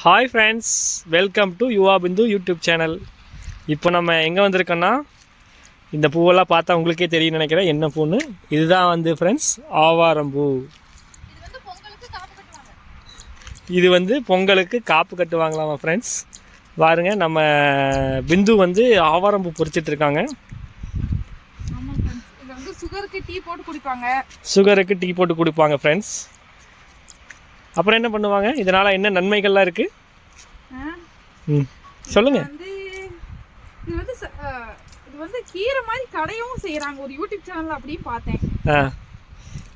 Hi friends, welcome to Yuva Bindu YouTube channel. இப்போ நம்ம எங்கே வந்திருக்கோன்னா, இந்த பூவெல்லாம் பார்த்தா உங்களுக்கே தெரியும் நினைக்கிறேன் என்ன பூன்னு. இதுதான் வந்து ஃப்ரெண்ட்ஸ் ஆவாரம்பூ. இது வந்து பொங்கலுக்கு காப்பு கட்டுவாங்களாமா ஃப்ரெண்ட்ஸ். பாருங்க, நம்ம பிந்து வந்து ஆவாரம்பூ பொறிச்சிட்ருக்காங்க. சுகருக்கு டீ போட்டு குடிப்பாங்க ஃப்ரெண்ட்ஸ். அப்புறம் என்ன பண்ணுவாங்க, இதனால் என்ன நன்மைகள்லாம் இருக்குது சொல்லுங்க. இது வந்து கீரை மாதிரி கடையும் செய்கிறாங்க. ஒரு யூடியூப் சேனலில் அப்படியும் பார்த்தேன்.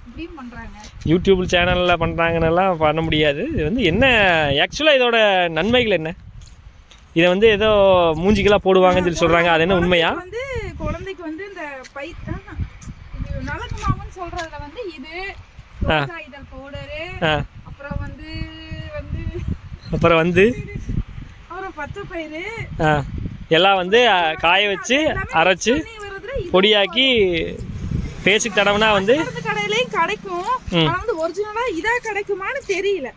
இப்படியும் பண்ணுறாங்க. யூடியூப் சேனலில் பண்ணுறாங்கன்னெல்லாம் பண்ண முடியாது. இது வந்து என்ன ஆக்சுவலாக இதோட நன்மைகள் என்ன? இதை வந்து ஏதோ மூஞ்சிக்கெல்லாம் போடுவாங்கன்னு சொல்லி சொல்கிறாங்க. அது என்ன உண்மையா? வந்து குழந்தைக்கு வந்து இந்த இது நலங்கு மாவுன்னு சொல்கிறதுல வந்து இது இதழ் பவுடரு, அப்புறம் பச்சை பயிறு எல்லாம் வந்து காய வச்சு அரைச்சி பொடியாக்கி பேசிக் தடவைனா வந்து கடையிலையும் கிடைக்கும். ஆனா வந்து ஒரிஜினலா இதா கிடைக்குமான்னு தெரியல.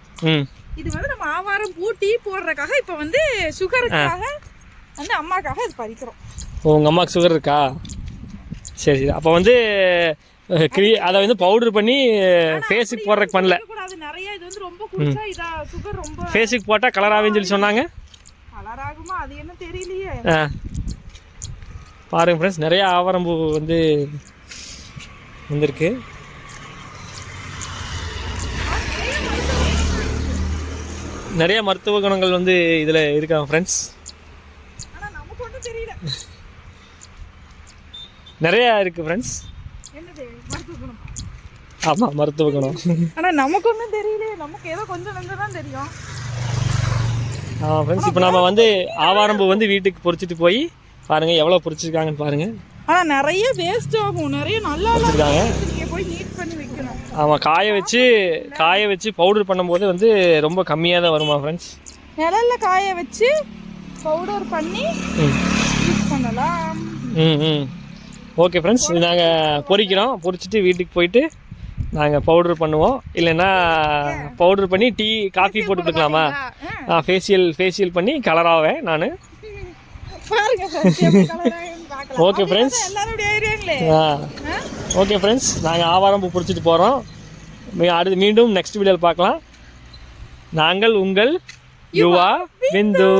இது வந்து நம்ம ஆவாரம் பூ டீ போடுறதுக்காக இப்போ வந்து சுகருக்காக வந்து அம்மாக்காக இது பறிக்கிறோம். உங்க அம்மாவுக்கு சுகர் இருக்கா? சரி, அப்போ வந்து அதை வந்து பவுடர் பண்ணி ஃபேஸுக்கு போடுறதுக்கு பண்ணல. நிறைய இது வந்து ரொம்ப குடிச்சா இதா சுகர் ரொம்ப ஃபேஸுக்கு போட்டால் கலர் ஆகும்னு சொல்லி சொன்னாங்க. கலர் ஆகுமா அது என்ன தெரியலையே. பாருங்க ஃப்ரெண்ட்ஸ், நிறைய ஆவாரம்பூ வந்து வந்திருக்கு. நிறைய மருத்துவ குணங்கள் வந்து இதில் இருக்காங்க ஃப்ரெண்ட்ஸ். நிறையா இருக்குது ஃப்ரெண்ட்ஸ். ஆமாம், மருத்துவ குணம். ஆனால் நமக்கு ஒன்றும் தெரியல. நமக்கு ஏதோ கொஞ்சம் தான் தெரியும். ஆமாம் ஃப்ரெண்ட்ஸ், இப்போ நம்ம வந்து ஆவாரம்பூ வந்து வீட்டுக்கு பொறிச்சிட்டு போய் பாருங்கள் எவ்வளோ பொறிச்சிருக்காங்கன்னு பாருங்கள். ஆனால் நிறைய வேஸ்ட் ஆகும். நிறைய நல்லா வச்சுருக்காங்க. போய் நீட் பண்ணி வைக்கணும். ஆமாம், காய வச்சு பவுடர் பண்ணும்போது வந்து ரொம்ப கம்மியாக தான் வருமா ஃப்ரெண்ட்ஸ். நிழல்ல காய வச்சு பவுடர் பண்ணி யூஸ் பண்ணலாம். ஓகே ஃப்ரெண்ட்ஸ், இது நாங்கள் பொறிச்சிட்டு வீட்டுக்கு போயிட்டு நாங்கள் பவுட்ரு பண்ணுவோம். இல்லைன்னா பவுட்ரு பண்ணி டீ காஃபி போட்டு கொடுக்கலாமா? ஃபேஷியல் பண்ணி கலராவேன் நான். ஓகே ஃப்ரெண்ட்ஸ், ஓகே ஃப்ரெண்ட்ஸ், நாங்கள் ஆவாரம்பூ பொறிச்சிட்டு போகிறோம். மீண்டும் நெக்ஸ்ட் வீடியோவில் பார்க்கலாம். நாங்கள் உங்கள் யுவா பிந்து.